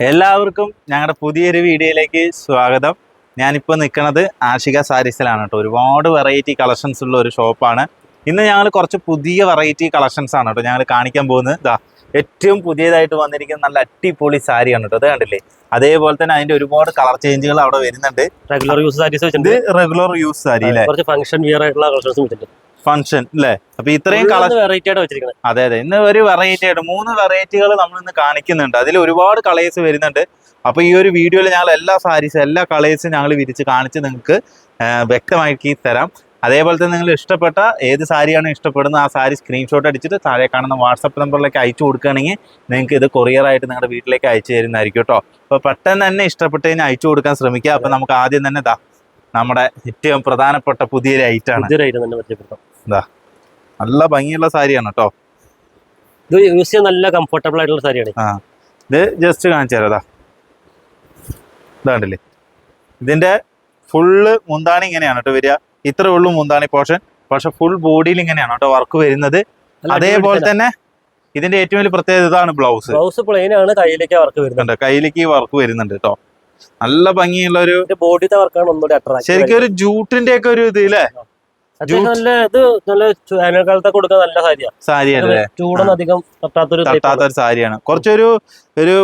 എല്ലാവർക്കും ഞങ്ങളുടെ പുതിയൊരു വീഡിയോയിലേക്ക് സ്വാഗതം. ഞാനിപ്പോൾ നിൽക്കുന്നത് ആഷിക സാരീസിലാണ് കേട്ടോ. ഒരുപാട് വെറൈറ്റി കളക്ഷൻസ് ഉള്ള ഒരു ഷോപ്പാണ്. ഇന്ന് ഞങ്ങൾ കുറച്ച് പുതിയ വെറൈറ്റി കളക്ഷൻസ് ആണ് കേട്ടോ ഞങ്ങൾ കാണിക്കാൻ പോകുന്നത്. ഇതാ ഏറ്റവും പുതിയതായിട്ട് വന്നിരിക്കുന്ന നല്ല അടിപൊളി സാരിയാണ് കേട്ടോ. അത് കണ്ടില്ലേ? അതേപോലെ തന്നെ അതിന്റെ ഒരുപാട് കളർ ചേഞ്ചുകൾ അവിടെ വരുന്നുണ്ട്. റെഗുലർ യൂസ് സാരീസ് ഇത് റെഗുലർ യൂസ് സാരി അല്ലേ? ഫംഗ്ഷൻ വിയർ ആയിട്ടുള്ള കളക്ഷൻസ് വെച്ചിട്ടുണ്ട്. ഫംഗ്ഷൻ അല്ലേ? അപ്പൊ ഇത്രയും വെറൈറ്റി ആയിട്ട് വെച്ചിരിക്കുന്നത്. അതെ ഇന്ന് ഒരു വെറൈറ്റി ആയിട്ട് 3 വെറൈറ്റികൾ നമ്മൾ ഇന്ന് കാണിക്കുന്നുണ്ട്. അതിൽ ഒരുപാട് കളേഴ്സ് വരുന്നുണ്ട്. അപ്പൊ ഈ ഒരു വീഡിയോയിൽ ഞങ്ങൾ എല്ലാ സാരീസും എല്ലാ കളേഴ്സും ഞങ്ങൾ വിരിച്ച് കാണിച്ച് നിങ്ങൾക്ക് വ്യക്തമാക്കി തരാം. അതേപോലെ തന്നെ നിങ്ങൾ ഇഷ്ടപ്പെട്ട ഏത് സാരിയാണ് ഇഷ്ടപ്പെടുന്നത് ആ സാരി സ്ക്രീൻഷോട്ട് അടിച്ചിട്ട് താഴെ കാണുന്ന വാട്സപ്പ് നമ്പറിലേക്ക് അയച്ചു കൊടുക്കുകയാണെങ്കിൽ നിങ്ങൾക്ക് ഇത് കൊറിയറായിട്ട് നിങ്ങളുടെ വീട്ടിലേക്ക് അയച്ചു തരുന്നതായിരിക്കും കേട്ടോ. അപ്പോൾ പെട്ടെന്ന് തന്നെ ഇഷ്ടപ്പെട്ടതിന് അയച്ചു കൊടുക്കാൻ ശ്രമിക്കുക. അപ്പോൾ നമുക്ക് ആദ്യം തന്നെ നമ്മുടെ ഏറ്റവും പ്രധാനപ്പെട്ട പുതിയൊരു ഐറ്റാണ്. ഇതാ നല്ല ഭംഗിയുള്ള സാരിയാണ് കേട്ടോ. ഇത് യൂസ് ചെയ്യാൻ നല്ല കംഫർട്ടബിൾ ആയിട്ടുള്ള സാരിയാണ്. ഇത് ജസ്റ്റ് കാണിച്ചു തരാം. ഇതാണ്ടില്ലേ? ഇതിന്റെ ഫുള്ള് മുന്താണി ഇങ്ങനെയാണ് കേട്ടോ വരിക. ഇത്രേ ഉള്ളൂ മുന്താണി പോർഷൻ. പക്ഷെ ഫുൾ ബോഡിയിൽ ഇങ്ങനെയാണ് കേട്ടോ വർക്ക് വരുന്നത്. അതേപോലെ തന്നെ ഇതിന്റെ ഏറ്റവും വലിയ പ്രത്യേകത ഇതാണ് ബ്ലൗസ് പ്ലെയിൻ ആണ്. കയ്യിലേക്ക് വർക്ക് വരുന്നുണ്ട്. കയ്യിലേക്ക് വർക്ക് വരുന്നുണ്ട് കേട്ടോ. നല്ല ഭംഗിയുള്ള ഒരു ബോഡിത്തെ വർക്കാണ് ഒന്നുകൂടി അട്രാക്ട്. ശരിക്കും ഒരു ജൂട്ടിന്റെ ഒക്കെ ഒരു ഇത് ഇല്ലേ? തട്ടാത്തൊരു സാരിയാണ്. കുറച്ചൊരു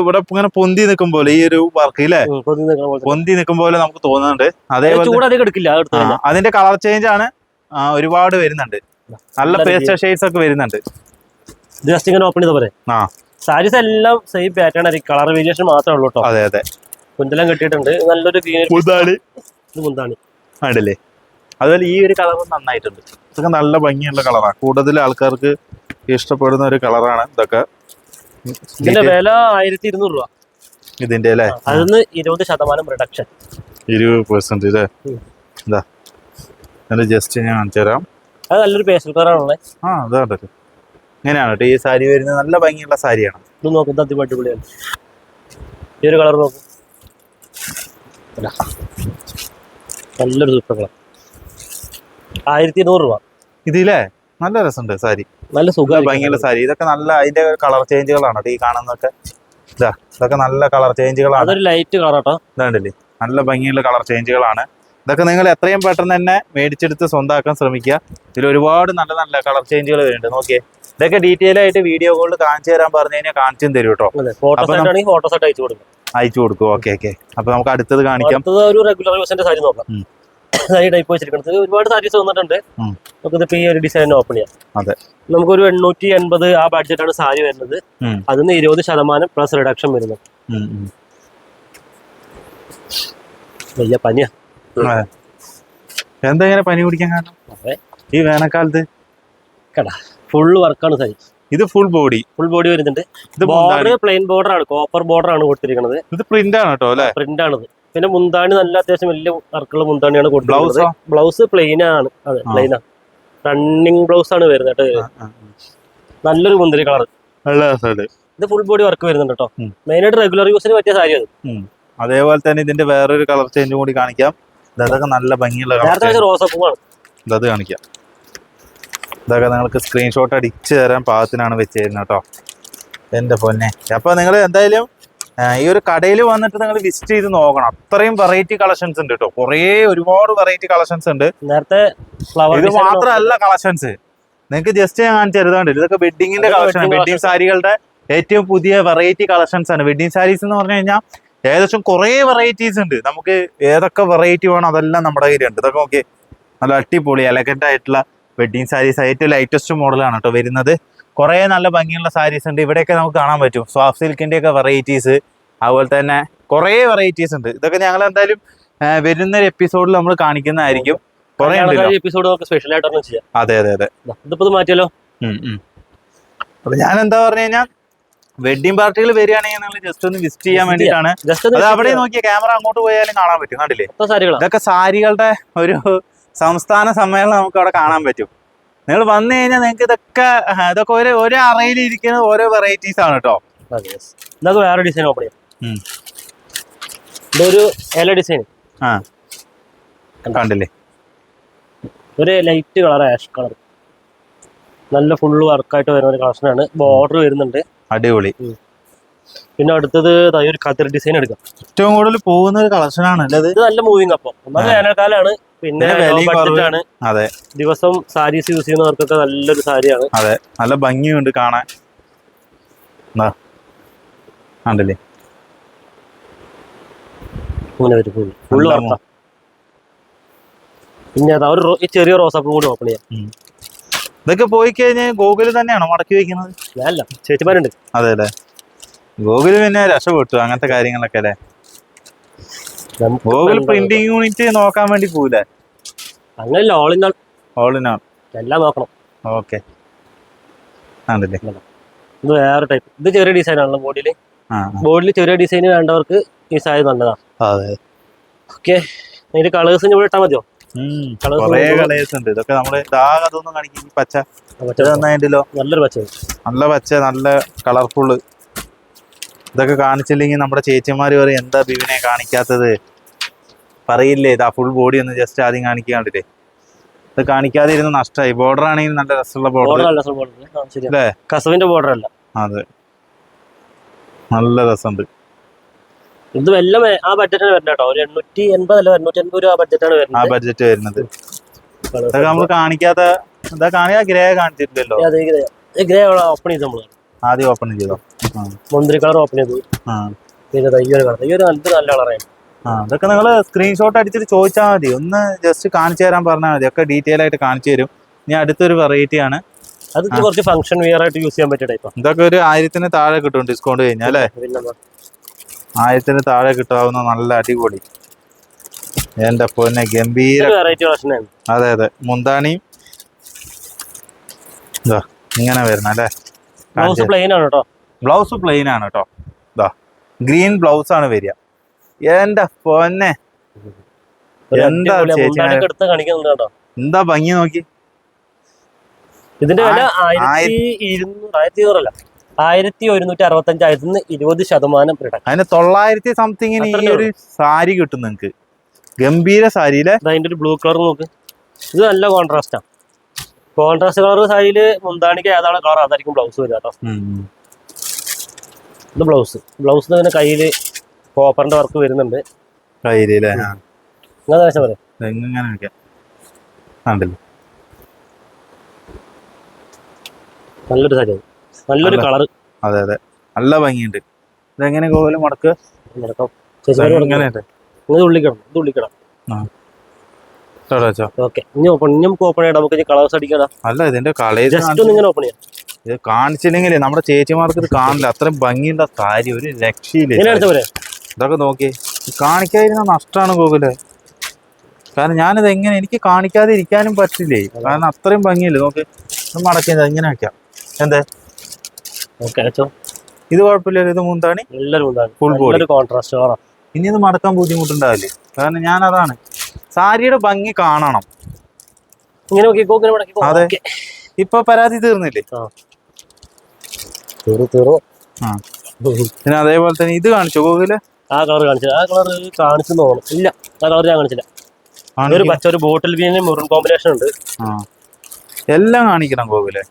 ഇവിടെ ഇങ്ങനെ പൊന്തി നിൽക്കും പോലെ ഈ ഒരു വർക്ക് ഇല്ലേ? പൊന്തി നിൽക്കും പോലെ നമുക്ക് തോന്നുന്നുണ്ട്. അതേപോലെ അതിന്റെ കളർ ചേഞ്ച് ആണ് ഒരുപാട് വരുന്നുണ്ട്. നല്ല പേസ്റ്റൽ ഷെയ്ഡ്സ് ഒക്കെ വരുന്നുണ്ട്. ജസ്റ്റ് ഇങ്ങനെ ഓപ്പൺ ചെയ്ത പോലെ സാരീസ് എല്ലാം സെയിം പാറ്റേൺ ആയിരിക്കും. കളർ വേരിയേഷൻ മാത്രമേ ഉള്ളൂ കേട്ടോ. അതെ കുന്തെല്ലാം കെട്ടിയിട്ടുണ്ട്. നല്ലൊരു മുന്താണി ആണല്ലേ? അതുപോലെ ഈ ഒരു കളർ നന്നായിട്ടുണ്ട്. ഇതൊക്കെ നല്ല ഭംഗിയുള്ള കളറാണ്. കൂടുതൽ ആൾക്കാർക്ക് ഇഷ്ടപ്പെടുന്ന ഒരു കളറാണ് ഇതൊക്കെ. ഇതിന്റെ വില 1200 രൂപ ഇതിന്റെ അല്ലേ? അതിന് 20% റിഡക്ഷൻ. 20% അല്ലേ? എന്താ ജസ്റ്റ് ഞാൻ കാണിച്ചു തരാം. അത് നല്ലൊരു പേസ്റ്റൽ കളറാണല്ലേ? അതാണ് ഇങ്ങനെയാണ് കേട്ടോ ഈ സാരി വരുന്നത്. നല്ല ഭംഗിയുള്ള സാരിയാണ്. ഇത് നോക്കുന്നത് അടിപൊളിയാണ്. ഈ ഒരു കളർ നോക്കും. നല്ലൊരു സൂപ്പർ കളർ. 1200 രൂപ ഇതില്ലേ? നല്ല രസമുണ്ട് സാരി. നല്ല സുഖം ഭംഗിയുള്ള സാരി. ഇതൊക്കെ നല്ല അതിന്റെ കളർ ചേഞ്ചുകളാണ് ഈ കാണുന്നതൊക്കെ. ഇതൊക്കെ നല്ല കളർ ചേഞ്ചുകളാണ്. അതൊരു ലൈറ്റ് കളർ കേട്ടോ. ഇതാണ്ടല്ലേ? നല്ല ഭംഗിയുള്ള കളർ ചേഞ്ചുകളാണ്. ഇതൊക്കെ നിങ്ങൾ എത്രയും പെട്ടെന്ന് തന്നെ മേടിച്ചെടുത്ത് സ്വന്തമാക്കാൻ ശ്രമിക്കുക. ഇതിൽ ഒരുപാട് നല്ല നല്ല കളർ ചേഞ്ചുകൾ വരുന്നുണ്ട്. നോക്കിയേ, ഇതൊക്കെ ഡീറ്റെയിൽ ആയിട്ട് വീഡിയോ കോളിൽ കാണിച്ചു തരാൻ പറഞ്ഞു കഴിഞ്ഞാൽ കാണിച്ചും തരും കേട്ടോ. ഫോട്ടോസ് അയച്ചു കൊടുക്കും. ഓക്കെ. അപ്പൊ നമുക്ക് അടുത്തത് കാണിക്കാം. ഒരു റെഗുലർ യൂസിന്റെ സാരി നോക്കാം. സാരി ടൈപ്പ് വെച്ചിരിക്കുന്നത് ഒരുപാട് സാരീസ് വന്നിട്ടുണ്ട്. നമുക്കിപ്പോ ഈ ഒരു ഡിസൈൻ ഓപ്പൺ ചെയ്യാം. അതെ, നമുക്കൊരു 880 ആ ബഡ്ജറ്റാണ് സാരി വരുന്നത്. അതിന് 20% പ്ലസ് റിഡക്ഷൻ വരുന്നത്. വലിയ പനിയാ. എന്താ ഇങ്ങനെ പനി പിടിക്കാൻ കാരണം? ഈ വേനൽക്കാലത്ത് ഫുള്ള് വർക്കാണ് സാരി. ഇത് ഫുൾ ബോഡി വരുന്നുണ്ട്. ബോർഡർ പ്ലെയിൻ ബോർഡർ ആണ്, കോപ്പർ ബോർഡർ ആണ് കൊടുത്തിരിക്കുന്നത്. ഇത് പ്രിന്റ് ആണ് കേട്ടോ അല്ലെ? പ്രിന്റ് ആണത്. പിന്നെ മുന്താണി നല്ല അത്യാവശ്യം വലിയ വർക്കുള്ള മുന്താണിയാണ് കൊടുത്തിരിക്കുന്നത്. ബ്ലൗസ് പ്ലെയിൻ ആണ്. അതെ, പ്ലെയിനാ. റണ്ണിങ് ബ്ലൗസ് ആണ് വരുന്നത്. നല്ലൊരു മുന്തിരി കളർ. ഇത് ഫുൾ ബോഡി വർക്ക് വരുന്നുണ്ട് കേട്ടോ. മെയിൻ ആയിട്ട് റെഗുലർ യൂസിന് പറ്റിയ സാരി അത്. അതേപോലെ തന്നെ ഇതിന്റെ വേറൊരു കളർ ചേഞ്ച് കൂടി കാണിക്കാം. ഇതൊക്കെ നല്ല ഭംഗിയുള്ള റോസപ്പൂവാണ്. ഇത് കാണിക്കാം. ഇതൊക്കെ നിങ്ങൾക്ക് സ്ക്രീൻഷോട്ട് അടിച്ചു തരാൻ പാകത്തിനാണ് വെച്ച് തരുന്നത് കേട്ടോ. എന്റെ പൊന്നെ. അപ്പൊ നിങ്ങൾ എന്തായാലും ഈ ഒരു കടയിൽ വന്നിട്ട് നിങ്ങൾ വിസിറ്റ് ചെയ്ത് നോക്കണം. അത്രയും വെറൈറ്റി കളക്ഷൻസ് ഉണ്ട് കേട്ടോ. ഒരുപാട് വെറൈറ്റി കളക്ഷൻസ് ഉണ്ട്. നേരത്തെ ഇത് മാത്രമല്ല കളക്ഷൻസ് നിങ്ങൾക്ക് ജസ്റ്റ് ഞാൻ കാണിച്ചു തരുന്നുണ്ട്. ഇതൊക്കെ വെഡിങ്ങിന്റെ കളക്ഷൻ. വെഡിങ് സാരികളുടെ ഏറ്റവും പുതിയ വെറൈറ്റി കളക്ഷൻസ് ആണ്. വെഡിങ് സാരീസ് എന്ന് പറഞ്ഞു കഴിഞ്ഞാൽ ഏകദേശം കുറെ വെറൈറ്റീസ് ഉണ്ട്. നമുക്ക് ഏതൊക്കെ വെറൈറ്റി വേണം അതെല്ലാം നമ്മുടെ കയ്യിലുണ്ട്. ഇതൊക്കെ നോക്കി നല്ല അടിപൊളി എലഗന്റ് ആയിട്ടുള്ള വെഡിങ് സാരീസ്. ഏറ്റവും ലേറ്റസ്റ്റ് മോഡലാണ് കേട്ടോ വരുന്നത്. കുറേ നല്ല ഭംഗിയുള്ള സാരീസ് ഉണ്ട്. ഇവിടെയൊക്കെ നമുക്ക് കാണാൻ പറ്റും സോഫ്റ്റ് സിൽക്കിന്റെ ഒക്കെ വെറൈറ്റീസ്. അതുപോലെ തന്നെ കുറേ വെറൈറ്റീസ് ഉണ്ട്. ഇതൊക്കെ ഞങ്ങൾ എന്തായാലും വരുന്ന ഒരു എപ്പിസോഡിൽ നമ്മൾ കാണിക്കുന്നതായിരിക്കും. കുറെ എപ്പിസോഡ് സ്പെഷ്യൽ ആയിട്ട് ചെയ്യാം. അതെ. ഇതിപ്പോ മാറ്റിയല്ലോ. അപ്പൊ ഞാൻ എന്താ പറഞ്ഞു കഴിഞ്ഞാൽ വെഡിങ് പാർട്ടികൾ വരികയാണെങ്കിൽ നിങ്ങൾ ജസ്റ്റ് ഒന്ന് വിസിറ്റ് ചെയ്യാൻ വേണ്ടിയിട്ടാണ്. അത് അവിടെ നോക്കിയ ക്യാമറ അങ്ങോട്ട് പോയാലും കാണാൻ പറ്റും. കണ്ടില്ലേ? ഇതൊക്കെ സാരികളുടെ ഒരു സംസ്ഥാന സമ്മേളനം നമുക്ക് അവിടെ കാണാൻ പറ്റും. നിങ്ങൾ വന്നു കഴിഞ്ഞാൽ നിങ്ങൾക്ക് ഇതൊക്കെ ഒരു അറയിൽ ഇരിക്കുന്ന ഓരോ വെറൈറ്റീസ് ആണ് കേട്ടോ. ഇതൊക്കെ വേറെ ഡിസൈൻ ഓപ്പൺ ചെയ്യാം. ഇതൊരു ഇല ഡിസൈൻ കണ്ടില്ലേ? ഒരു ലൈറ്റ് കളർ, ആഷ് കളർ, നല്ല ഫുള്ള് വർക്കായിട്ട് വരുന്ന ഒരു കളക്ഷനാണ്. ബോർഡർ വരുന്നുണ്ട്. അടിപൊളി. പിന്നെ അടുത്തത് ഒരു കതിർ ഡിസൈൻ എടുക്കാം. ഏറ്റവും കൂടുതൽ പോകുന്ന ഒരു കളക്ഷൻ ആണ് അല്ലേ ഇത്? നല്ല മൂവിങ്. അപ്പം ഒന്നാമത് വേനൽക്കാലാണ്, പിന്നെ ബഡ്ജറ്റാണ്. അതെ, ദിവസം സാരീസ് യൂസ് ചെയ്യുന്നവർക്കൊക്കെ നല്ലൊരു സാരിയാണ്. അതെ, നല്ല ഭംഗിയുണ്ട് കാണാൻ. ആണ്ടല്ലേ ഇങ്ങനെ വരും ഫുള്ള് വർക്കാം. പിന്നെ അതാ ഒരു ചെറിയ റോസാപ്പൂ കൂടി ഓപ്പൺ ചെയ്യാം. ഇതൊക്കെ പോയി കഴിഞ്ഞാൽ ഗോകുല് തന്നെയാണോ മടക്കി വെക്കുന്നത്? അല്ല, ചേച്ചിമാരുണ്ട്. അതെ അല്ലേ, ഗോകുല് പിന്നെ രക്ഷപ്പെട്ടു അങ്ങനത്തെ കാര്യങ്ങളൊക്കെ അല്ലേ. ഗോകുൽ പ്രിന്റിംഗ് യൂണിറ്റ് നോക്കാൻ വേണ്ടി പോവില്ലേ? അങ്ങനെയല്ല, ഓൾ ഇൻ ഓൾ എല്ലാം നോക്കണം. ഓക്കെ, ആണല്ലേ. ഇത് വേറെ ടൈപ്പ്. ഇത് ചെറിയ ഡിസൈൻ ആണല്ലോ ബോഡിയിൽ ചെറിയ ഡിസൈൻ വേണ്ടവർക്ക് ഈ സാരി നല്ലതാണ്. അതെ, ഓക്കെ. അതിന്റെ കളേഴ്സ് ഇവിടെ ഇട്ടാൽ മതിയോ? കുറേ കളേഴ്സ് ഉണ്ട്. ഇതൊക്കെ നമ്മള് അതൊന്നും കാണിക്കും. പച്ച നന്നായിട്ടല്ലോ, നല്ലൊരു പച്ച, നല്ല പച്ച, നല്ല കളർഫുള്ള്. ഇതൊക്കെ കാണിച്ചില്ലെങ്കിൽ നമ്മുടെ ചേച്ചിമാര് പറയും എന്താ ബിവിനെ കാണിക്കാത്തത് പറയില്ലേ. ഇതാ ഫുൾ ബോഡി ഒന്ന് ജസ്റ്റ് ആദ്യം കാണിക്കാണ്ടില്ലേ. ഇത് കാണിക്കാതെ ഇരുന്ന് നഷ്ടമായി. ബോർഡർ ആണെങ്കിൽ നല്ല രസമുള്ള ബോർഡർ അല്ലേ, കസവിന്റെ ബോർഡർ അല്ല. അതെ, നല്ല രസമുണ്ട്. ഇത് എല്ലാം ആ ബഡ്ജറ്റാണ് വരുന്നത് കേട്ടോ. ഒരു 880 അല്ല 880 രൂപ ബഡ്ജറ്റാണ് വരുന്നത്. ആ ബഡ്ജറ്റ് വരുന്നത്. ഇതൊക്കെ നമ്മൾ കാണിക്കാത്ത എന്താ കാണിക്കാ, ഗ്രേ കാണിച്ചിട്ടില്ലല്ലോ. ഗ്രേ ഓപ്പൺ ചെയ്ത് നമ്മള് ആദ്യം ഓപ്പൺ ചെയ്തോ. മുന്തിരി കളർ ഓപ്പൺ ചെയ്തു. പിന്നെ ഈ ഒരു നല്ല കളറാണ്. അതൊക്കെ നിങ്ങൾ സ്ക്രീൻഷോട്ട് അടിച്ചിട്ട് ചോദിച്ചാൽ മതി. ഒന്ന് ജസ്റ്റ് കാണിച്ചു തരാൻ പറഞ്ഞാൽ മതി. ഒക്കെ ഡീറ്റെയിൽ ആയിട്ട് കാണിച്ചു തരും. ഇനി അടുത്തൊരു വെറൈറ്റി ആണ്. അത് കുറച്ച് ഫംഗ്ഷൻ വിയർ ആയിട്ട് യൂസ് ചെയ്യാൻ പറ്റിയ ടൈപ്പ്. ഇതൊക്കെ ഒരു 1000-ന് താഴെ കിട്ടും ഡിസ്കൗണ്ട് കഴിഞ്ഞാൽ അല്ലേ. 1000-ന് താഴെ കിട്ടാവുന്ന നല്ല അടിപൊളി. എന്റെ പൊന്നെ ഗംഭീര വെറൈറ്റി കളക്ഷനാണ്. അതെ അതെ, മുന്താണിയും ഇങ്ങനെ വരുന്ന അല്ലേ. ബ്ലൗസ് പ്ലെയിൻ ആണ് കേട്ടോ. ബ്ലൗസ് പ്ലെയിൻ ആണ് കേട്ടോ. ഇതാ ഗ്രീൻ ബ്ലൗസ് ആണ് വരിക. എന്റെ പൊന്നെ, എന്താ എന്താ ഭംഗി നോക്കി. ഇതിന്റെ വില 1200 അല്ല 1165. 20% അതിന് 900 സംതിങ്ങിന് ഈ ഒരു സാരി കിട്ടും നിങ്ങക്ക്. ഗംഭീര സാരിയിലെ അതിന്റെ ഒരു ബ്ലൂ കളർ നോക്ക്. ഇത് നല്ല കോൺട്രാസ്റ്റാ. കോൺട്രാസ്റ്റ് കളർ സാരിയില് മുന്താണിക്ക് ഏതാണ് കളർ അതായിരിക്കും ബ്ലൗസ് വരിക കേട്ടോ. ഇത് ബ്ലൗസ് തന്നെ കയ്യില് കോപ്പറിന്റെ വർക്ക് വരുന്നുണ്ട് കയ്യില്. നല്ലൊരു സാരി, നല്ലൊരു കളർ. അതെ അതെ, നല്ല ഭംഗിയുണ്ട്. ഇതെങ്ങനെ കോലം മടക്കുക? ഉള്ളിക്കണം. ഓക്കെ, ഇനി നമുക്ക് ഓപ്പൺ ചെയ്യാം. നമുക്ക് കളേഴ്സ് അടിക്കാം. അല്ല, ഇതിന്റെ കളേഴ്സ് ഇങ്ങനെ ഓപ്പൺ ചെയ്യാം. ഇത് കാണിച്ചില്ലെങ്കിലേ നമ്മുടെ ചേച്ചിമാർക്ക് ഇത് കാണില്ല. അത്രയും ഭംഗിയുള്ള സാരി ഒരു രക്ഷയില്ല. ഇതൊക്കെ നോക്കി കാണിക്കാതിരുന്ന നഷ്ടമാണ് ഗോകുല്. കാരണം ഞാനിത് എങ്ങനെ എനിക്ക് കാണിക്കാതെ ഇരിക്കാനും പറ്റില്ലേ. കാരണം അത്രയും ഭംഗിയില്ലേ. നോക്ക്, മടക്കിയത് ഇങ്ങനെ വെക്കാം. എന്തേ ഇത് കുഴപ്പമില്ല. ഇത് മുന്താണി ഫുൾ ബോഡി കോൺട്രാസ്റ്റ്. ഇനി ഇത് മടക്കാൻ ബുദ്ധിമുട്ടുണ്ടാവില്ലേ. കാരണം ഞാൻ അതാണ് സാരിയുടെ ഭംഗി കാണണം. അതെ, ഇപ്പൊ പരാതി തീർന്നില്ലേ. പിന്നെ അതേപോലെ തന്നെ ഇത് കാണിച്ചോ ഗോകുല്? ആ കളർ കാണിച്ചു തോന്നുന്നു. ഇല്ല, ആ കളർ ഞാൻ കാണിച്ചില്ല. ഒരു പച്ച, ഒരു ബോട്ടിൽ ഗ്രീനും മെറൂൺ കോമ്പിനേഷൻ ഉണ്ട്. എല്ലാം കാണിക്കണം ഗോകുലെ.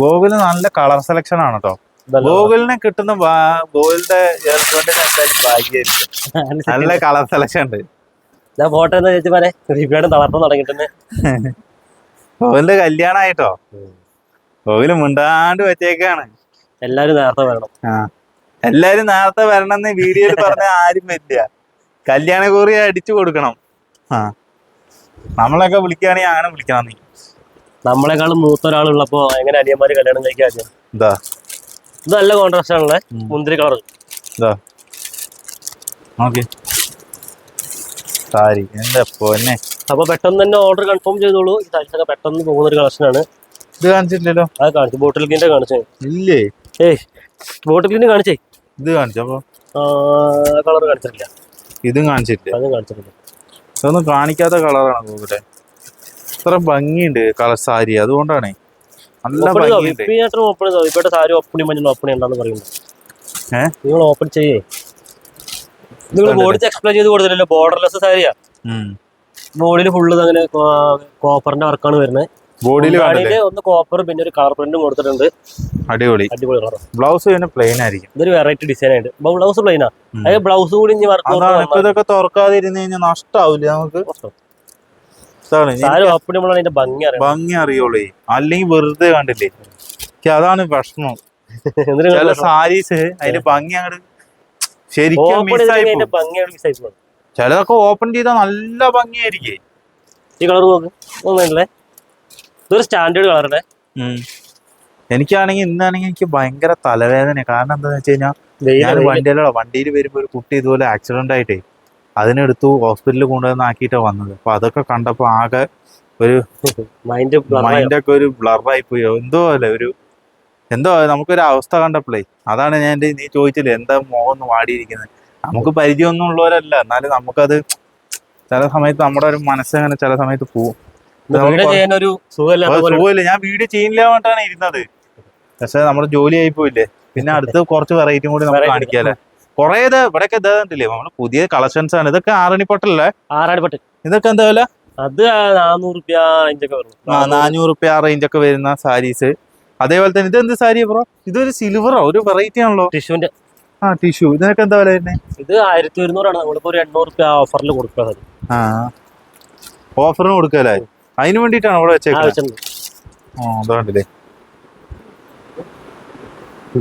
ഗോകുല് നല്ല കളർ സെലക്ഷൻ ആണ് കേട്ടോ. ഗോകുലിനെ കിട്ടുന്ന ഗോകുലിന്റെ ഭാഗ്യമായിരിക്കും. നല്ല കളർ സെലക്ഷൻ ഉണ്ട്. ഫോട്ടോ എന്താ ചേച്ചി പറയാ, തളർത്താൻ തുടങ്ങിയിട്ടുണ്ട്. ഗോകുലിന്റെ കല്യാണം ആയിട്ടോ. ഗോകുല് മിണ്ടാണ്ട് വെച്ചേക്കാണ്. എല്ലാരും നേരത്തെ വരണം. എല്ലാരും നേരത്തെ വരണം എന്ന് വീഡിയോയിൽ പറഞ്ഞ ആരും വരില്ല. കല്യാണ കുറി അടിച്ചു കൊടുക്കണം. നമ്മളൊക്കെ വിളിക്കുകയാണെങ്കിൽ അങ്ങനെ വിളിക്കണം. നീ നമ്മളെക്കാളും മൂത്ത ഒരാളുള്ളപ്പോ എങ്ങനെ അനിയന്മാര് കല്യാണം കഴിക്കാൻ? ഇത് നല്ല കോൺട്രാസ്റ്റ് ആണല്ലേ, മുന്തിരി കളർ. സാരി എന്താ പൊന്നെ. അപ്പൊ പെട്ടെന്ന് തന്നെ ഓർഡർ കൺഫേം ചെയ്തോളൂ. ഈ സാരീസ് ഒക്കെ പെട്ടെന്ന് പോകുന്ന ഒരു കളക്ഷൻ ആണ്. ഇത് കാണിച്ചിട്ടില്ലല്ലോ. അത് കാണിച്ചു, ബോട്ടിൽ ഗ്രീൻ്റെ കാണിച്ചേ. ഇല്ലേ, ബോട്ടിൽ ഗ്രീൻ കാണിച്ചേ. ഇത് കാണിച്ചപ്പോ കളർ കാണിച്ചിട്ടില്ല. ഇതും കാണിച്ചിട്ടില്ല. അതും കാണിച്ചിട്ടില്ല. ഇതൊന്നും കാണിക്കാത്ത കളറാണ് ഇവിടെ. ഇത്ര ഭംഗിയുണ്ട് കളർ സാരി, അതുകൊണ്ടാണ് നല്ല ഭംഗിയുണ്ട്. ഇപ്പോഴത്തെ സാരി ഓപ്പണി മഞ്ഞ ഓപ്പണി ഉണ്ടാന്ന് പറയുന്നത്. നിങ്ങൾ ഓപ്പൺ ചെയ്യേ. നിങ്ങൾ ബോഡി എക്സ്പ്ലെയിൻ ചെയ്ത് കൊടുത്തില്ലല്ലോ. ബോർഡർലെസ് സാരിയാ. ബോഡിയിൽ ഫുള്ള് അങ്ങനെ കോപ്പറിന്റെ വർക്കാണ് വരുന്നത്. ബോഡിയിൽ ഒന്ന് കോപ്പർ പിന്നെ ഒരു കളർ പ്രിന്റും കൊടുത്തിട്ടുണ്ട്. അടിപൊളി അടിപൊളി കളർ. ബ്ലൗസ് പിന്നെ പ്ലെയിൻ ആയിരിക്കും. ഇതൊരു വെറൈറ്റി ഡിസൈൻ ആയിട്ട് ബ്ലൗസ് പ്ലെയിനാ. അതായത് ബ്ലൗസ് കൂടി ഇനി വർക്ക് ഇതൊക്കെ തുറക്കാതിരുന്ന് കഴിഞ്ഞാൽ നഷ്ടാവില്ല നമുക്ക്. ഭംഗി അറിയോളേ, അല്ലെങ്കിൽ വെറുതെ കണ്ടില്ലേ. അതാണ് പ്രശ്നം. ചില സാരീസ് അതിന്റെ ഭംഗി അങ്ങോട്ട് ശരിക്കും ചിലതൊക്കെ ഓപ്പൺ ചെയ്താൽ നല്ല ഭംഗിയായിരിക്കും. ഈ കളർ നോക്ക്, ഇതൊരു സ്റ്റാൻഡേർഡ് കളറല്ലേ. എനിക്കാണെങ്കിൽ ഇന്നാണെങ്കിൽ എനിക്ക് ഭയങ്കര തലവേദന. കാരണം എന്താന്ന് വെച്ച് കഴിഞ്ഞാൽ ഞാൻ വണ്ടിയിൽ വരുമ്പോ ഒരു കുട്ടി ഇതുപോലെ ആക്സിഡന്റ് ആയിട്ടേ അതിനെടുത്തു ഹോസ്പിറ്റലിൽ കൊണ്ടുവന്ന് ആക്കിയിട്ടാണ് വന്നത്. അപ്പൊ അതൊക്കെ കണ്ടപ്പോ ആകെ ഒരു മൈൻഡൊക്കെ ഒരു ബ്ലറായി പോയോ എന്തോ അല്ലേ, എന്തോ നമുക്കൊരു അവസ്ഥ കണ്ടപ്പോഴേ അതാണ് ഞാൻ നീ ചോദിച്ചില്ലേ എന്താ മുഖം വാടിയിരിക്കുന്നത്. നമുക്ക് പരിചയമൊന്നും ഉള്ളവരല്ല, എന്നാലും നമുക്കത് ചില സമയത്ത് നമ്മുടെ ഒരു മനസ്സങ്ങനെ ചില സമയത്ത് പോവും. സുഖമില്ല. ഞാൻ വീഡിയോ ചെയ്യില്ല പറഞ്ഞിട്ടാണ് ഇരുന്നത്, പക്ഷെ നമ്മുടെ ജോലി ആയി പോയില്ലേ. പിന്നെ അടുത്ത് കുറച്ച് വെറൈറ്റി കൂടി നമുക്ക് കാണിക്കാല്ലേ. കൊറേ ഇവിടെയൊക്കെ ഇതല്ലേ നമ്മള് പുതിയ കളക്ഷൻസ് ആണ്. ഇതൊക്കെ ആറണിപ്പൊട്ടല്ലേ? ആറാണിപ്പൊട്ട്. ഇതൊക്കെ എന്താ വില? അത് 400 റുപ്യ ആ റേഞ്ചൊക്കെ വരുന്ന സാരീസ്. അതേപോലെ തന്നെ ഇതെന്ത് സാരി ബ്രോ? ഇതൊരു സിൽവറോ ഒരു വെറൈറ്റി ആണല്ലോ, ടിഷ്യൂന്റെ. ടിഷ്യൂ. ഇതിനൊക്കെ എന്താ വില വരുന്നത്? ഇത് 1200 ആണ്. നമ്മളിപ്പോ ഒരു 800 റുപ്യ ഓഫറിൽ കൊടുക്കുക. ഓഫറിന് കൊടുക്കല്ലേ? അതിന് വേണ്ടിട്ടാണ് ഇവിടെ വെച്ചേക്കുന്നത്. അതുകൊണ്ടല്ലേ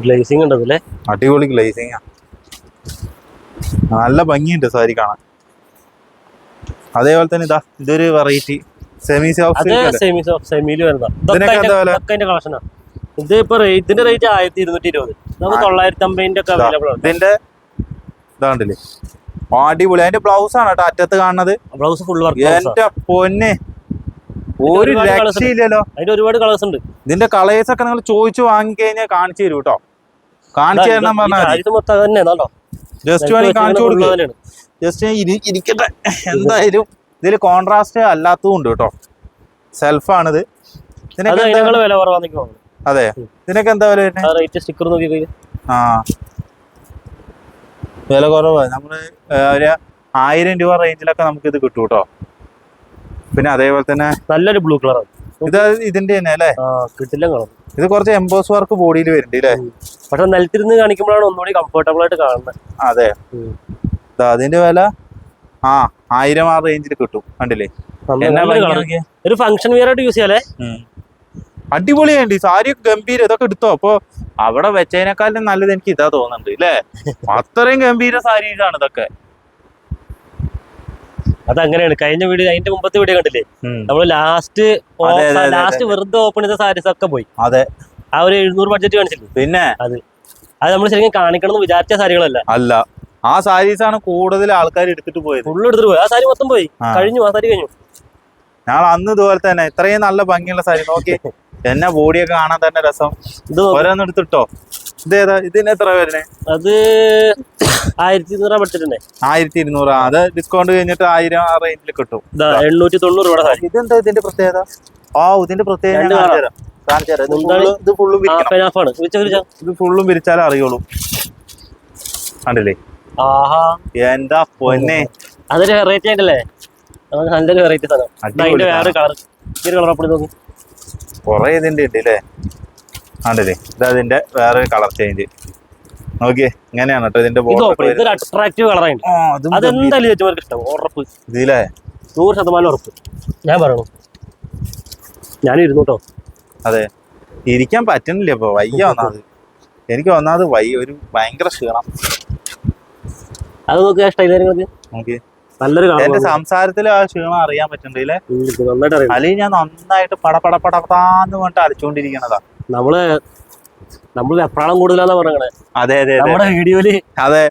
ഗ്ലേസിംഗ് ഉണ്ടല്ലേ, അടിപൊളി ഗ്ലേസിംഗ്. നല്ല ഭംഗിയുണ്ട് സാരി കാണാൻ. അതേപോലെ തന്നെ ഇതൊരു വെറൈറ്റി സെമി സെമിയിൽ വരുന്ന കളക്ഷനാ. ഇത് ഇപ്പൊ ഇതിന്റെ റേറ്റ് 1220. നമുക്ക് 950 ഒക്കെ അവൈലബിൾ ആണ്. ഇതിന്റെ ഇതാണ്ടില്ലേ അടിപൊളി. അതിന്റെ ബ്ലൗസ് ആണ് കേട്ടോ അറ്റത്ത് കാണുന്നത്. Blouse full work. എന്റെ പൊന്നെ ഒരു രക്ഷയില്ലല്ലോ. അതിന്റെ ഒരുപാട് കളേഴ്സ് ഉണ്ട്. ഇതിന്റെ കളേഴ്സ് ഒക്കെ നിങ്ങൾ ചോദിച്ചു വാങ്ങിക്കഴിഞ്ഞാൽ കാണിച്ചു തരൂ കേട്ടോ. കാണിച്ചു തരണം പറഞ്ഞാൽ ജസ്റ്റ് വേണമെങ്കിൽ കാണിച്ചു കൊടുക്കുക. ജസ്റ്റ് ഇരിക്കട്ടെ. എന്തായാലും ഇതിൽ കോൺട്രാസ്റ്റ് അല്ലാത്തതും ഉണ്ട് കേട്ടോ. സെൽഫാണിത്. അതെ, ഇതിനൊക്കെ എന്താ വില വരുന്നത്? സ്റ്റിക്കർ നോക്കി വില കുറവാണ്. നമ്മള് ഒരു 1000 രൂപ റേഞ്ചിലൊക്കെ നമുക്ക് ഇത് കിട്ടും കേട്ടോ. പിന്നെ അതേപോലെ തന്നെ നല്ലൊരു ബ്ലൂ കളറാണ് ഇത്. ഇതിന്റെ തന്നെ അല്ലേ? കിട്ടില്ല കളർ. ഇത് കുറച്ച് എംബോസ് വർക്ക് ബോഡിയിൽ വരുന്നുണ്ട് അല്ലേ? പക്ഷെ നിലത്തിരുന്ന് കാണിക്കുമ്പോഴാണ് ഒന്നുകൂടി കംഫർട്ടബിൾ ആയിട്ട് കാണുന്നത്. അതെ, അതിന്റെ വില 1000 ആ റേഞ്ചിൽ കിട്ടും. കണ്ടില്ലേ? ഒരു ഫംഗ്ഷൻ വെയർ ആയിട്ട് യൂസ് ചെയ്യാലേ. അടിപൊളിയുണ്ട്. സാരിയൊക്കെ ഗംഭീരം. ഇതൊക്കെ എടുത്തോ. അപ്പൊ അവിടെ വെച്ചതിനേക്കാളും നല്ലത് എനിക്ക് ഇതാ തോന്നുന്നുണ്ട് അല്ലേ? അത്രയും ഗംഭീര സാരീസാണ് ഇതൊക്കെ. അതങ്ങനെയാണ്. കഴിഞ്ഞ വീഡിയോ, അതിന്റെ മുമ്പത്തെ വീഡിയോ കണ്ടില്ലേ, നമ്മള് ലാസ്റ്റ് വെറുതെ ഓപ്പൺ ചെയ്ത സാരീസ് ഒക്കെ പോയി. അതെ, ആ ഒരു 700 ബഡ്ജറ്റ് കാണിച്ചില്ലേ. പിന്നെ അത് നമ്മൾ ശരിക്കും കാണിക്കണം എന്ന് വിചാരിച്ച സാരികളല്ല. അല്ല, ആ സാരീസാണ് കൂടുതൽ ആൾക്കാർ എടുത്തിട്ട് പോയത്. ഫുള്ള് എടുത്തിട്ട് പോയി. ആ സാരി മൊത്തം പോയി കഴിഞ്ഞു. ആ സാരി കഴിഞ്ഞു. ഞങ്ങൾ അന്ന് ഇതുപോലെ തന്നെ ഇത്രയും നല്ല ഭംഗിയുള്ള സാരി നോക്കി എന്നെ ബോഡിയൊക്കെ കാണാൻ തന്നെ രസം. ഇത് ഓരോന്ന് എടുത്തിട്ടോ. ഇതേതാ? ഇതിന് എത്ര വരുന്നേ? അത് 1200 പഠിച്ചിട്ടുണ്ടേ. 1200. അത് ഡിസ്കൗണ്ട് കഴിഞ്ഞിട്ട് 1000 ആ റേഞ്ചിൽ കിട്ടും. 890 രൂപ. ഇതെന്താ ഇതിന്റെ പ്രത്യേകത? ഇതിന്റെ പ്രത്യേകത ഇത് ഫുള്ളും പിരിച്ചാലേ അറിയുള്ളൂ. കണ്ടില്ലേ? എന്താ പൊന്നെ, അതൊരു വെറൈറ്റി ആയിട്ടല്ലേ? നല്ലൊരു വെറൈറ്റി സാധനം. അതിന്റെ വേറെ കളർ, കളർ അപ്പടി നോക്കി. കൊറേ ഇതിന്റെ ഉണ്ട് അല്ലേ? കണ്ടില്ലേ? ഇതതിന്റെ വേറെ കളർ ചേഞ്ച് നോക്കിയേ. ഇങ്ങനെയാണ് കേട്ടോ ഇതിന്റെ ഇതൊരു അട്രാക്റ്റീവ് കളറാണ്. അതെന്തായാലും ചേച്ചിമാർക്ക് ഇഷ്ടം. ഉറപ്പ് ഇതില്ലേ? 100% ഉറപ്പ്. ഞാൻ പറയണു, ഞാൻ ഇരുന്നു കേട്ടോ. അതെ, ഇരിക്കാൻ പറ്റുന്നില്ല ഇപ്പൊ. വയ്യ ഒന്നാമത്. എനിക്ക് ഒന്നാമത് ഒരു ഭയങ്കര ക്ഷീണം. അത് നോക്കിയാ സ്റ്റൈലുകാരങ്ങൾക്ക് നോക്കിയേ. നല്ലൊരു എന്റെ സംസാരത്തിൽ ആ ക്ഷീണം അറിയാൻ പറ്റുന്നില്ലേ? അല്ലെങ്കിൽ ഞാൻ നന്നായിട്ട് പടപടപടാന്ന് പറഞ്ഞിട്ട് അലച്ചുകൊണ്ടിരിക്കണതാ. നമ്മള് വെപ്രാളം കൂടുതലാന്നാ പറയണേ. അതെ അതെ, നമ്മുടെ വീഡിയോയില് അതെ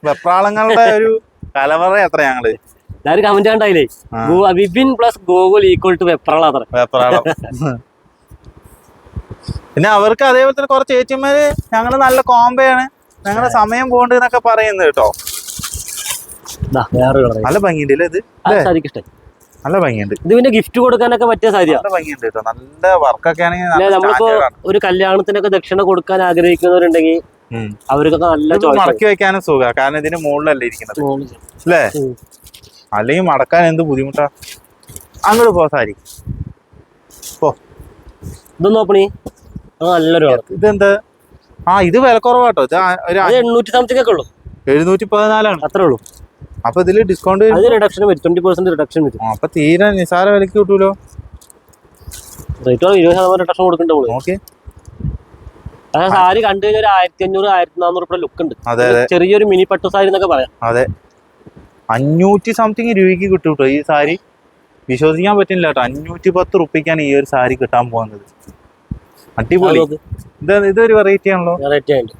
വെപ്രാളങ്ങളുടെ ഒരു കലവറ എത്ര ഞങ്ങള് എല്ലാവരും കമന്റ് കണ്ടായില്ലേ? Vipin plus Gokul equal to വെപ്രാളം. വെപ്രാളം. പിന്നെ അവർക്ക് അതേപോലെ തന്നെ കുറച്ച് ചേച്ചിമാര് ഞങ്ങള് നല്ല കോംബോയാണ്, ഞങ്ങളുടെ സമയം പോകണ്ട് എന്നൊക്കെ പറയുന്നത് കേട്ടോ. നല്ല ഭംഗിയുണ്ട് അല്ലേ? ഇത് നല്ല ഭംഗിയുണ്ട്. ഇത് പിന്നെ ഗിഫ്റ്റ് കൊടുക്കാനൊക്കെ പറ്റിയ സാരിയാണ്. നല്ല ഭംഗിയുണ്ട് കേട്ടോ. നല്ല വർക്കൊക്കെ ആണെങ്കിൽ നമ്മളിപ്പോ ഒരു കല്യാണത്തിനൊക്കെ ദക്ഷിണ കൊടുക്കാൻ ആഗ്രഹിക്കുന്നവരുണ്ടെങ്കിൽ അവർക്കൊക്കെ നല്ല മടക്കി വെക്കാനും സുഖമാണ്. കാരണം ഇതിന് മുകളിലല്ലേ ഇരിക്കുന്നത് അല്ലേ? അല്ലെങ്കിൽ മടക്കാൻ എന്ത് ബുദ്ധിമുട്ടാ. അങ്ങോട്ട് പോ സാരി പോ. ഇതൊന്നും ഓപ്പണി നല്ലൊരു കളർ. ഇതെന്ത്? ഇത് വില കുറവാട്ടോ. ഇത് ഒരു 800 സംതിങ് ഒക്കെ ഉള്ളൂ. 714 അത്രേ ഉള്ളൂ. അപ്പൊ ഇതില് ഡിസ്കൗണ്ട് റിഡക്ഷൻ വരും, 20% റിഡക്ഷൻ വരും. അപ്പൊ തീരെ നിസാര വിലക്ക് കിട്ടൂലോ. റേറ്റ് 20% റിഡക്ഷൻ കൊടുക്കണ്ടേ. ഓക്കെ. സാരി കണ്ടു കഴിഞ്ഞാൽ ഒരു 1500 1400 രൂപ ലുക്ക് ഉണ്ട്. അതെ ചെറിയൊരു മിനി പട്ടു സാരി എന്നൊക്കെ പറയാം. അതെ 500 സംതിങ് രൂപയ്ക്ക് കിട്ടും കേട്ടോ ഈ സാരി. വിശ്വസിക്കാൻ പറ്റില്ല കേട്ടോ. 510 റുപ്യക്കാണ് ഈ ഒരു സാരി കിട്ടാൻ പോകുന്നത്. അടിപൊളി. ഇതൊരു വെറൈറ്റി ആണല്ലോ. വെറൈറ്റി ആയിട്ട്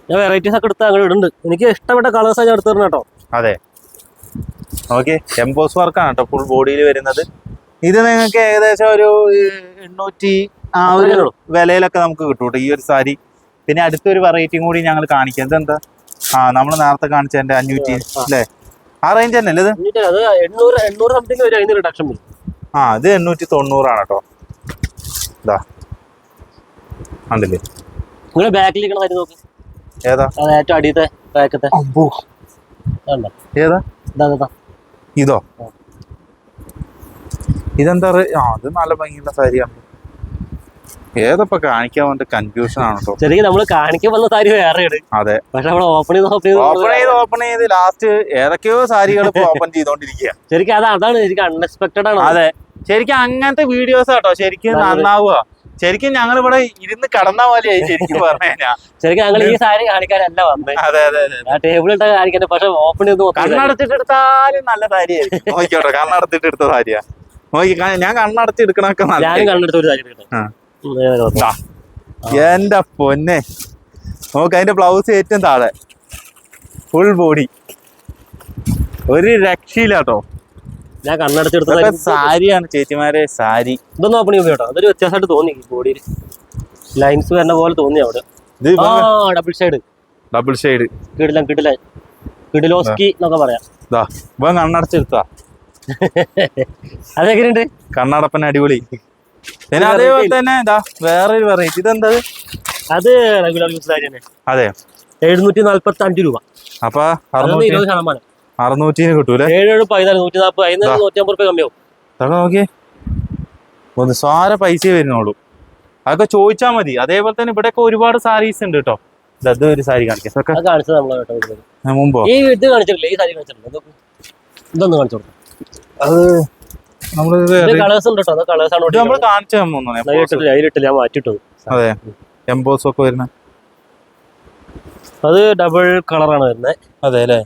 ഞാൻ വെറൈറ്റീസ് ഒക്കെ എടുത്ത് അങ്ങനെ ഇടുന്നുണ്ട്. എനിക്ക് ഇഷ്ടപ്പെട്ട കളേഴ്സ് ഞാൻ എടുത്തു തരണം കേട്ടോ. അതെ ഓക്കെ. എംബോസ് വർക്കാണ് കേട്ടോ ഫുൾ ബോഡിയിൽ വരുന്നത്. ഇത് നിങ്ങൾക്ക് ഏകദേശം ഒരു 800 ആ ഒരു വിലയിലൊക്കെ നമുക്ക് കിട്ടും കേട്ടോ ഈ ഒരു സാരി. പിന്നെ അടുത്തൊരു വെറൈറ്റിയും കൂടി ഞങ്ങൾ കാണിക്കാം. ഇതെന്താ? നമ്മൾ നേരത്തെ കാണിച്ചതിന്റെ 500 അല്ലേ? ആ റേഞ്ച് തന്നെ അല്ലേ ഇത്? അത് 800 സംതിങ് വരും. അതിന് റിഡക്ഷൻ വരും. ഇത് 890 കേട്ടോ. ഇതാ കണ്ടില്ലേ? നിങ്ങളെ ബാക്കിലിരിക്കണ സാരി നോക്ക്. ഏതാ? ഏറ്റവും അടിയത്തെ ബാക്കത്തെ ഏതാ? ഇതോ? ഇതെന്താ? അത് നല്ല ഭംഗിയുള്ള സാരിയാണ്. ഏതപ്പോ കാണിക്കാൻ വേണ്ടി കൺഫ്യൂഷൻ ആണ് കേട്ടോ. ശരിക്കും നമ്മള് കാണിക്കാൻ വന്ന സാരി വേറെയാണ്. അതെ. പക്ഷെ നമ്മൾ ഓപ്പൺ ചെയ്ത് ലാസ്റ്റ് ഏതൊക്കെയോ സാരികൾ ഓപ്പൺ ചെയ്തോണ്ടിരിക്കുക. ശരിക്കും അതാണ് ശരിക്കും അൺഎക്സ്പെക്ടഡ് ആണ്. അതെ ശരിക്കും അങ്ങനത്തെ വീഡിയോസ് കേട്ടോ ശരിക്കും നന്നാവുക. ശരിക്കും ഞങ്ങൾ ഇവിടെ ഇരുന്ന് കടന്ന പോലെയായി ശരിക്കും പറഞ്ഞു കഴിഞ്ഞാൽ. ശരിക്കും ഞങ്ങൾ ഈ സാരി കാണിക്കാനല്ല വന്നത്. അതെ അതെ ആ ടേബിൾ ഇട്ട കാണിക്കാൻ. പക്ഷെ ഓപ്പൺ ചെയ്ത് കണ്ണടച്ചിട്ടെടുത്താലും നല്ല സാരിയായിരിക്കും. നോക്കിയോട്ടെ കണ്ണടച്ചിട്ട് എടുത്ത സാരിയാ. നോക്കി ഞാൻ കണ്ണടച്ച് എടുക്കണൊക്കെ ഞാനും കണ്ണെടുത്ത ഒരു സാരി എടുക്കട്ടെ. എന്റെ പൊന്നെ നോക്ക്. അതിന്റെ ബ്ലൗസ് ഏറ്റവും താഴെ ഫുൾ ബോഡി. ഒരു രക്ഷയില്ല കേട്ടോ. ഞാൻ കണ്ണടച്ചെടുത്ത സാരിയാണ് ചേച്ചിമാരെ സാരി. ഇതൊന്നും ഓപ്പൺ ചെയ്യും കേട്ടോ. അതൊരു വ്യത്യാസമായിട്ട് തോന്നി. ബോഡിയിൽ ലൈൻസ് വരുന്ന പോലെ തോന്നി അവിടെ. ഡബിൾ ഷെയ്ഡ് കിടിലോസ്കി എന്നൊക്കെ പറയാം. ഇവൻ കണ്ണടച്ചെടുത്താ. അതെങ്ങനെയുണ്ട്? കണ്ണടപ്പൻ അടിപൊളി. പിന്നെ അതേപോലെ തന്നെ വേറൊരു വെറൈറ്റി. ഇതെന്താ? അത് റെഗുലർ യൂസ് സാരി തന്നെ. അതെ 745 രൂപ. അപ്പൊ 20% 600 കിട്ടൂലേ? 7 14 140 അതിന് 150 രൂപ കമ്മിയാവും. നോക്കിയേ ഒന്ന് സാര പൈസ വരുന്നുള്ളൂ. അതൊക്കെ ചോദിച്ചാ മതി. അതേപോലെ തന്നെ ഇവിടെയൊക്കെ ഒരുപാട് സാരീസ് ഉണ്ട് കേട്ടോ. ഇത് ഒരു സാരി കാണിക്കാം. മുമ്പോ ഈ ഇത് കാണിച്ചിട്ടില്ല. ഈ സാരി കാണിച്ചിട്ടില്ല. ഇതൊന്ന് കാണിച്ചു കൊടുക്കും. അത് കളേഴ്സ് ഉണ്ട് കേട്ടോ. കളേഴ്സ് ആണ് നമ്മൾ കാണിച്ചു. ഞാൻ മാറ്റിട്ടത്. അതെ എംബോസ് ഒക്കെ വരുന്ന അത് ഡബിൾ കളറാണ് വരുന്നത്. അതെ അല്ലേ?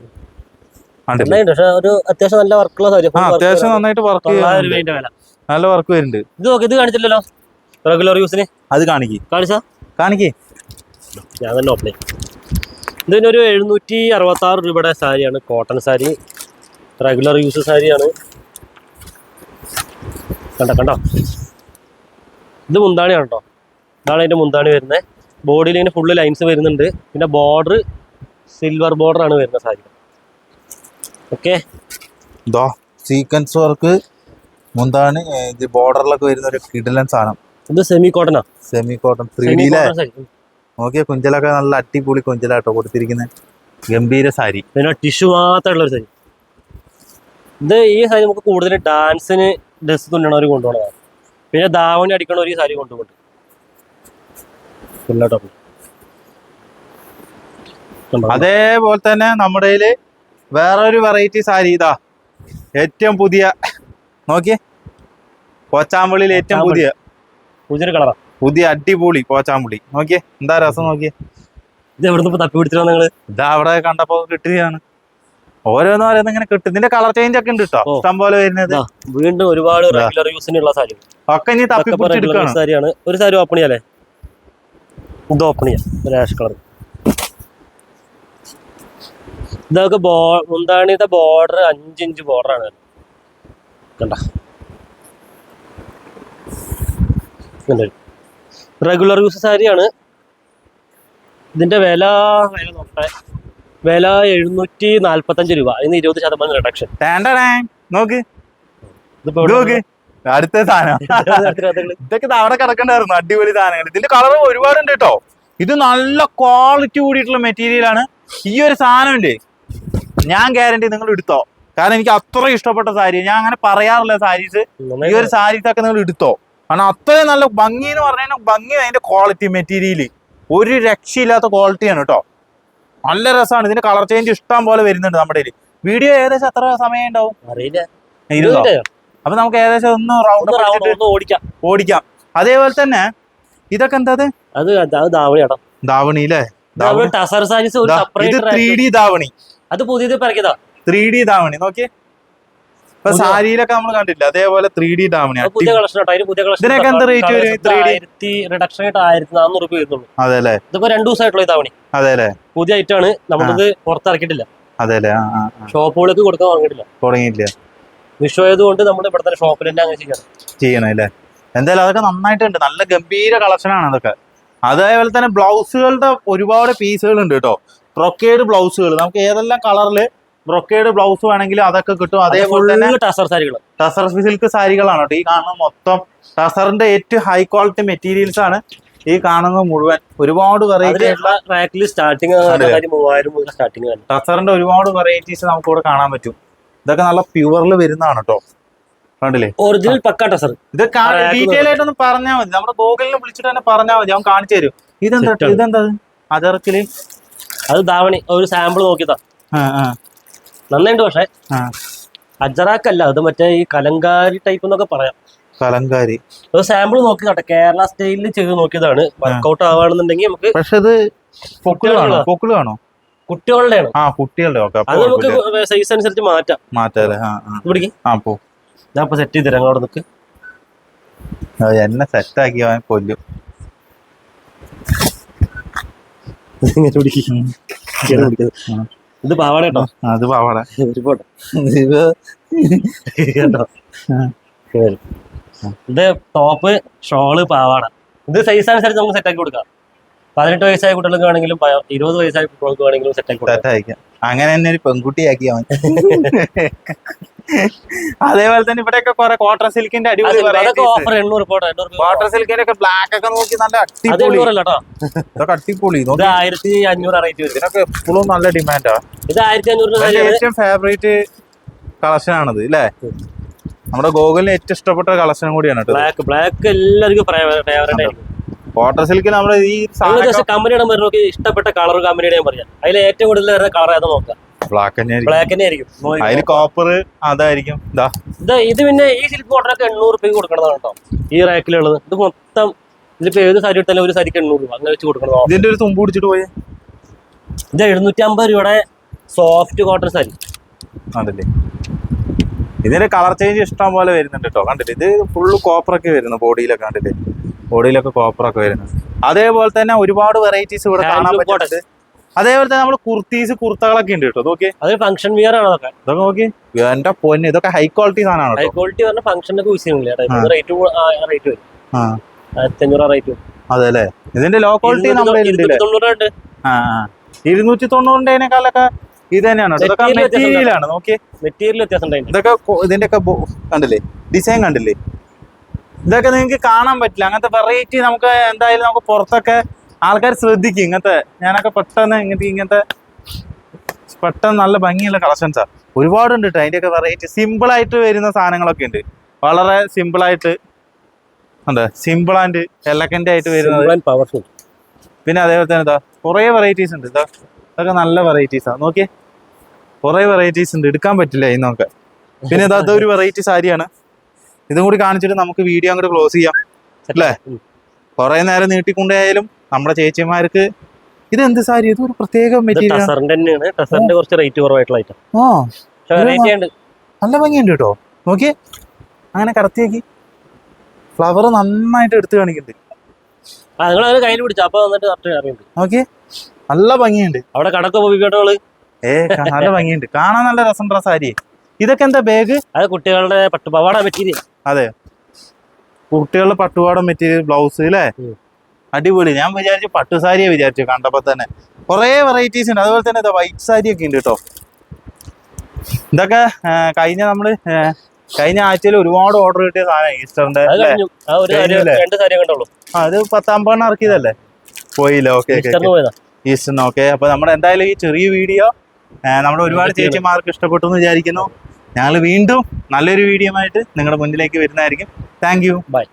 പക്ഷെ ഒരു അത്യാവശ്യം നല്ല വർക്കുള്ള സാരി. അത്യാവശ്യം നന്നായിട്ട് വർക്ക് നല്ല വർക്ക് വരുന്നുണ്ട്. ഇത് നോക്കി. ഇത് കാണിച്ചില്ലല്ലോ റെഗുലർ യൂസിന്. അത് കാണിക്കേ ഞാൻ തന്നെ ഓപ്പൺ ചെയ്യും. ഇതിനൊരു 766 രൂപയുടെ സാരിയാണ്. കോട്ടൺ സാരി. റെഗുലർ യൂസ് സാരിയാണ്. കണ്ടോ? ഇത് മുന്താണിയാണ് കേട്ടോ. ഇതാണ് അതിന്റെ മുന്താണി വരുന്നത്. ബോഡിയിൽ ഇങ്ങനെ ഫുള്ള് ലൈൻസ് വരുന്നുണ്ട്. പിന്നെ ബോർഡർ സിൽവർ ബോർഡർ ആണ് വരുന്ന സാരി. ഓക്കെ. സീക്വൻസ് വർക്ക് മുന്താണി ബോർഡറിലൊക്കെ വരുന്ന ഒരു കിടിലൻ സാധനം. ഇത് സെമി കോട്ടനാ. സെമി കോട്ടൺ 3D നോക്കിയ കുഞ്ചലൊക്കെ നല്ല അടിപൊളി കുഞ്ചലാട്ടോ കൊടുത്തിരിക്കുന്നത്. ഗംഭീര സാരി. പിന്നെ ടിഷ്യൂ മാത്രമുള്ള ഒരു സാരി. ഇത് ഈ സാരി നമുക്ക് കൂടുതൽ ഡാൻസിന് ഡ്രസ് തുന്നണവർ കൊണ്ടുപോകണതാണ്. പിന്നെ ദാവണി അടിക്കണവർ ഈ സാരി കൊണ്ടുപോകുന്നുണ്ട്. അതേപോലെ തന്നെ നമ്മുടെ കയ്യില് വേറൊരു വെറൈറ്റി സാരി. ഏറ്റവും പുതിയ നോക്കിയേ. പോച്ചാമ്പള്ളിയിൽ ഏറ്റവും പുതിയൊരു കളറാ. പുതിയ അടിപൊളി പോച്ചാമ്പുളി. നോക്കിയേ എന്താ രസം. നോക്കിയേ ഇത് എവിടുന്ന് തപ്പി പിടിച്ചിട്ടാ നിങ്ങള്? ഇതാ അവിടെ കണ്ടപ്പോ കിട്ടുകയാണ്. ഓരോന്നും ഇങ്ങനെ കിട്ടും. ഇതിന്റെ കളർ ചേഞ്ച് ഒക്കെ ഉണ്ട് കേട്ടോ. ഇഷ്ടം പോലെ വരുന്നത്. വീണ്ടും ഒരുപാട് റെഗുലർ യൂസിനുള്ള സാരി ഒക്കെ ഇനി തപ്പി സാരിയാണ്. ഒരു സാരി ഓപ്പൺ ചെയ്യാലേ? ഇത് ഓപ്പൺ ചെയ്യാം. ഒരു ആഷ് കളർ. ഇതൊക്കെ മുന്താണിത്തെ ബോർഡർ 5 ഇഞ്ച് ബോർഡറാണ്. കണ്ട റെഗുലർ യൂസ് സാരിയാണ്. ഇതിന്റെ വില നോക്കട്ടെ. വില 745 രൂപ. അതിന് 20% റിഡക്ഷൻ. നോക്ക് അടുത്ത സാധനം. ഇതൊക്കെ അവിടെ കിടക്കണ്ടായിരുന്നു. അടിപൊളി സാധനങ്ങൾ. ഇതിന്റെ കളർ ഒരുപാടുണ്ട് കേട്ടോ. ഇത് നല്ല ക്വാളിറ്റി കൂടിയിട്ടുള്ള മെറ്റീരിയൽ ആണ്. ഈ ഒരു സാധനം ഇല്ലേ, ഞാൻ ഗ്യാരണ്ടി നിങ്ങൾ എടുത്തോ. കാരണം എനിക്ക് അത്ര ഇഷ്ടപ്പെട്ട സാരി. ഞാൻ അങ്ങനെ പറയാറില്ല സാരീസ്. ഈ ഒരു സാരീസ് ഒക്കെ നിങ്ങൾ എടുത്തോ, കാരണം അത്രയും നല്ല ഭംഗി എന്ന് പറഞ്ഞാൽ ഭംഗി, അതിന്റെ ക്വാളിറ്റി മെറ്റീരിയല് ഒരു രക്ഷയില്ലാത്ത ക്വാളിറ്റിയാണ് കേട്ടോ. നല്ല രസമാണ്. ഇതിന്റെ കളർ ചേഞ്ച് ഇഷ്ടം പോലെ വരുന്നുണ്ട് നമ്മുടെ കയ്യിൽ. വീഡിയോ ഏകദേശം എത്ര സമയം ഉണ്ടാവും? അറിയില്ല. 20. അപ്പൊ നമുക്ക് ഏകദേശം ഒന്ന് റൗണ്ട് ഓടിക്കാം. അതേപോലെ തന്നെ ഇതൊക്കെ എന്താ? അത് ധാവണിയാട്ടോ. ധാവണി അല്ലേ? ടസർ സാരീസ് ഒരു ഇത് സെപ്പറേറ്റ് 3D ധാവണി. അത് പുതിയത് ഇറക്കിയതാ 3D ധാവണി. നോക്കിയേ, ഇപ്പൊ സാരിയിലൊക്കെ നമ്മൾ കണ്ടില്ല, അതേപോലെ 3D ധാവണി. പുതിയ കളക്ഷൻ ആട്ടോ. അതിന് പുതിയ കളക്ഷൻ. ഇതിനൊക്കെ എന്ത് റേറ്റ് വരും? 3D റിഡക്ഷൻ ആയിട്ട് 1400 രൂപ വരുന്നുള്ളൂ. അതെ അല്ലേ? ഇതിപ്പോ 2 ദിവസമായിട്ടുള്ള ഈ ധാവണി. അതെ അല്ലേ? പുതിയ ഐറ്റം ആണ്, നമ്മളിത് പുറത്തിറക്കിയിട്ടില്ല. അതെ അല്ലേ? ഷോപ്പുകൾക്ക് കൊടുക്കാൻ തുടങ്ങിയിട്ടില്ല. വിഷു ആയതുകൊണ്ട് നമ്മൾ ഇവിടെ തന്നെ ഷോപ്പിൽ തന്നെ അങ്ങനെ ചെയ്യണം അല്ലേ? എന്തായാലും അതൊക്കെ നന്നായിട്ടുണ്ട്. നല്ല ഗംഭീര കളക്ഷനാണ് അതൊക്കെ. അതേപോലെ തന്നെ ബ്ലൗസുകളുടെ ഒരുപാട് പീസുകൾ ഉണ്ട് കേട്ടോ. ബ്രൊക്കേഡ് ബ്ലൗസുകൾ നമുക്ക് ഏതെല്ലാം കളറില് ബ്രൊക്കേഡ് ബ്ലൗസ് വേണമെങ്കിലും അതൊക്കെ കിട്ടും. അതേപോലെ തന്നെ ടസർ സാരികൾ, ടസർ സിൽക്ക് സാരികളാണ് കേട്ടോ ഈ കാണുന്ന മൊത്തം. ടസറിന്റെ ഏറ്റവും ഹൈ ക്വാളിറ്റി മെറ്റീരിയൽസ് ആണ് ഈ കാണുന്നത് മുഴുവൻ. ഒരുപാട് വെറൈറ്റി സ്റ്റാർട്ടിങ് 3000 മുതൽ സ്റ്റാർട്ടിങ്. ടസറിന്റെ ഒരുപാട് വെറൈറ്റീസ് നമുക്ക് ഇവിടെ കാണാൻ പറ്റും. ഇതൊക്കെ നല്ല പ്യുവറിൽ വരുന്നതാണ് കേട്ടോ. കണ്ടില്ലേ? ഒറിജിനൽ പക്ക ടസർ. ഇത് ഡീറ്റെയിൽ ആയിട്ടൊന്ന് പറഞ്ഞാൽ മതി. നമ്മുടെ ഗൂഗിളിൽ വിളിച്ചിട്ട് തന്നെ പറഞ്ഞാൽ മതി, അവൻ കാണിച്ചു തരും. ഇതെന്താ അതർക്കില്? അത് ധാവണി ഒരു സാമ്പിൾ നോക്കിയതാ. നന്നായിട്ട്. പക്ഷെ അജറാക്കല്ല, അത് മറ്റേ ഈ കലങ്കാരി ടൈപ്പ് എന്നൊക്കെ പറയാം. കലങ്കാരി ഒരു സാമ്പിൾ നോക്കി കേട്ടോ. കേരള സ്റ്റൈലിൽ ചെയ്ത് നോക്കിയതാണ്. വർക്കൗട്ട് ആവാണെന്നുണ്ടെങ്കിൽ നമുക്ക്. പക്ഷെ അത് കുട്ടികളാണോ? കുട്ടികളുടെയാണ്. കുട്ടികളുടെ അത് നമുക്ക് സൈസ് അനുസരിച്ച് മാറ്റാം. ഞാൻ ഇപ്പൊ സെറ്റ് ചെയ്ത് തരാം. അവിടെ നിൽക്ക്. എന്നെ സെറ്റാക്കി അവൻ കൊല്ലും. ഇത് പാവാട കേട്ടോ. അത് പാവാട. ഇത് ടോപ്പ്, ഷോള്, പാവാട. ഇത് സൈസ് അനുസരിച്ച് നമുക്ക് സെറ്റാക്കി കൊടുക്കാം. 18 വയസ്സായ കുട്ടികൾക്ക് വേണമെങ്കിലും 20 വയസ്സായ കുട്ടികൾക്ക് വേണമെങ്കിലും സെറ്റാക്കി കൊടുക്കാം. അങ്ങനെ തന്നെ ഒരു പെൺകുട്ടിയാക്കി അവൻ. അതേപോലെ തന്നെ ഇവിടെയൊക്കെ കുറെ കോട്ടൺ സിൽക്കിന്റെ അടിപൊളി കോട്ടൺ സിൽക്കിന്റെ ഒക്കെ ബ്ലാക്ക് ഒക്കെ നോക്കി നല്ല അടിപൊളി. ഇതൊക്കെ അടിപൊളി. 1500 റേറ്റ് വരും. ഇതിനൊക്കെ എപ്പോഴും നല്ല ഡിമാൻഡാ. ഇത് 1500 ഏറ്റവും ഫേവറേറ്റ് കളക്ഷൻ ആണത് അല്ലേ? നമ്മുടെ ഗോകുലിന് ഏറ്റവും ഇഷ്ടപ്പെട്ട കളക്ഷനും കൂടിയാണ്. ബ്ലാക്ക് എല്ലാവർക്കും ഫേവറേറ്റ് ആയിരിക്കും. കോട്ടൺ സിൽക്ക് നമ്മുടെ ഈ കമ്പനിയുടെ നോക്കി ഇഷ്ടപ്പെട്ട കളർ കമ്പനിയുടെ ഞാൻ പറയാം. അതിൽ ഏറ്റവും കൂടുതൽ വരുന്ന കളർ ഏതാ നോക്കാം? ബ്ലാക്ക് തന്നെ ആയിരിക്കും. അതിൽ കോപ്പർ അതായിരിക്കും. ഇത് പിന്നെ ഈ സിൽക്ക് കോട്ടനൊക്കെ 800 രൂപയ്ക്ക് കൊടുക്കണതാണ് കേട്ടോ ഈ റാക്കിലുള്ളത്. ഇത് മൊത്തം ഇതിപ്പോ ഏത് സാരി എടുത്താലും ഒരു സാരിക്ക് 800 രൂപ അങ്ങനെ വെച്ച് കൊടുക്കണം. ഇതിന്റെ ഒരു തുമ്പ് പിടിച്ചിട്ട് പോയേ. ഇത് 750 രൂപയുടെ സോഫ്റ്റ് കോട്ടൺ സാരി അതല്ലേ? ഇതിന്റെ കളർ ചേഞ്ച് ഇഷ്ടം പോലെ വരുന്നുണ്ട് കേട്ടോ. കണ്ടില്ലേ? ഇത് ഫുള്ള് കോപ്പറൊക്കെ വരുന്നു ബോഡിയിലൊക്കെ. കണ്ടില്ലേ? ബോഡിയിലൊക്കെ കോപ്പറൊക്കെ വരുന്നത്. അതേപോലെ തന്നെ ഒരുപാട് വെറൈറ്റീസ് ഇവിടെ കാണാൻ പറ്റുന്നുണ്ട്. അതേപോലെ തന്നെ നമ്മൾ കുർത്തകളൊക്കെ ഉണ്ട് കേട്ടോ. നോക്കി, അത് ഫംഗ്ഷൻ വിയർ ആണ്. ഇതൊക്കെ നോക്കി, എന്റെ പൊന്ന്, ഇതൊക്കെ ഹൈ ക്വാളിറ്റി സാധനമാണ്. ഹൈ ക്വാളിറ്റി പറഞ്ഞാൽ ഫംഗ്ഷനൊക്കെ യൂസ് ചെയ്യുന്നില്ല. റേറ്റ് വരും 1500 റേറ്റ് വരും. അതെ അല്ലേ? ഇതിന്റെ ലോ ക്വാളിറ്റി നമ്മുടെ 290-േക്കാളൊക്കെ ഇത് തന്നെയാണ്. ഇതൊക്കെ മെറ്റീരിയലാണ്. നോക്കിയേ, മെറ്റീരിയൽ വ്യത്യാസം. ഇതൊക്കെ ഇതിന്റെ ഒക്കെ കണ്ടില്ലേ? ഡിസൈൻ കണ്ടില്ലേ? ഇതൊക്കെ നിങ്ങൾക്ക് കാണാൻ പറ്റില്ല. അങ്ങനത്തെ വെറൈറ്റി നമുക്ക് എന്തായാലും നമുക്ക് പുറത്തൊക്കെ ആൾക്കാർ ശ്രദ്ധിക്കും. ഇങ്ങനത്തെ ഞാനൊക്കെ പെട്ടെന്ന് ഇങ്ങനത്തെ പെട്ടെന്ന് നല്ല ഭംഗിയുള്ള കളക്ഷൻസാ ഒരുപാടുണ്ട് കേട്ടോ. അതിന്റെയൊക്കെ വെറൈറ്റി സിമ്പിൾ ആയിട്ട് വരുന്ന സാധനങ്ങളൊക്കെ ഉണ്ട്. വളരെ സിമ്പിൾ ആയിട്ട് സിമ്പിൾ ആൻഡ് എലഗന്റ് ആയിട്ട് വരുന്നത്. പവർഫുൾ. പിന്നെ അതേപോലെ തന്നെ ഇതാ കുറേ വെറൈറ്റീസ് ഉണ്ട്. ഇതൊക്കെ നല്ല വെറൈറ്റീസാ. നോക്കിയേ, കുറേ വെറൈറ്റീസ് ഉണ്ട്, എടുക്കാൻ പറ്റില്ല ഇന്നൊക്കെ. പിന്നെ അതൊരു വെറൈറ്റി സാരിയാണ്. ഇതും കൂടി കാണിച്ചിട്ട് നമുക്ക് വീഡിയോ അങ്ങോട്ട് ക്ലോസ് ചെയ്യാം അല്ലേ? കുറെ നേരം നീട്ടിക്കൊണ്ടായാലും നമ്മുടെ ചേച്ചിമാർക്ക് ഇത് എന്ത് സാരി? ഇത് ഒരു പ്രത്യേക മെറ്റീരിയൽ. കുറച്ച് റേറ്റ് കുറവായിട്ടുള്ള ഐറ്റം. നല്ല ഭംഗിയുണ്ട് കേട്ടോ. നോക്കിയേ, അങ്ങനെ കറക്റ്റിയാക്കി ഫ്ലവർ നന്നായിട്ട് എടുത്ത് കാണിക്കുന്നുണ്ട്. കയ്യിൽ പിടിച്ചു. നോക്കിയേ, നല്ല ഭംഗിയുണ്ട്. അവിടെ കടക്ക പോയിക്കോട്ടോള്. നല്ല ഭംഗിയുണ്ട്, കാണാൻ നല്ല രസമുള്ള സാരി. ഇതൊക്കെ എന്താ ബാഗ്? അത് കുട്ടികളുടെ പട്ടുപാവാട മെറ്റീരിയൽ. അതെ, കുട്ടികളുടെ പട്ടുപാവാട മെറ്റീരിയൽ ബ്ലൗസ് അല്ലേ? അടിപൊളി. ഞാൻ വിചാരിച്ചു പട്ടുസാരിയെ വിചാരിച്ചു കണ്ടപ്പോ തന്നെ. കുറെ വെറൈറ്റീസ് ഉണ്ട്. അതുപോലെ തന്നെ വൈറ്റ് സാരി ഒക്കെ ഉണ്ട് കേട്ടോ. ഇതൊക്കെ കഴിഞ്ഞ ആഴ്ചയിൽ ഒരുപാട് ഓർഡർ കിട്ടിയ സാധനം ഈസ്റ്ററിന്റെ. അത് 10-50 ഇറക്കിയതല്ലേ? പോയില്ല. ഓക്കെ ഈസ്റ്ററിന്. ഓക്കെ, അപ്പൊ നമ്മുടെ എന്തായാലും ഈ ചെറിയ വീഡിയോ നമ്മുടെ ഒരുപാട് ചേച്ചിമാർക്ക് ഇഷ്ടപ്പെട്ടു എന്ന് വിചാരിക്കുന്നു. ഞങ്ങൾ വീണ്ടും നല്ലൊരു വീഡിയോ ആയിട്ട് നിങ്ങളുടെ മുന്നിലേക്ക് വരുന്നതായിരിക്കും. Thank you. ബൈ.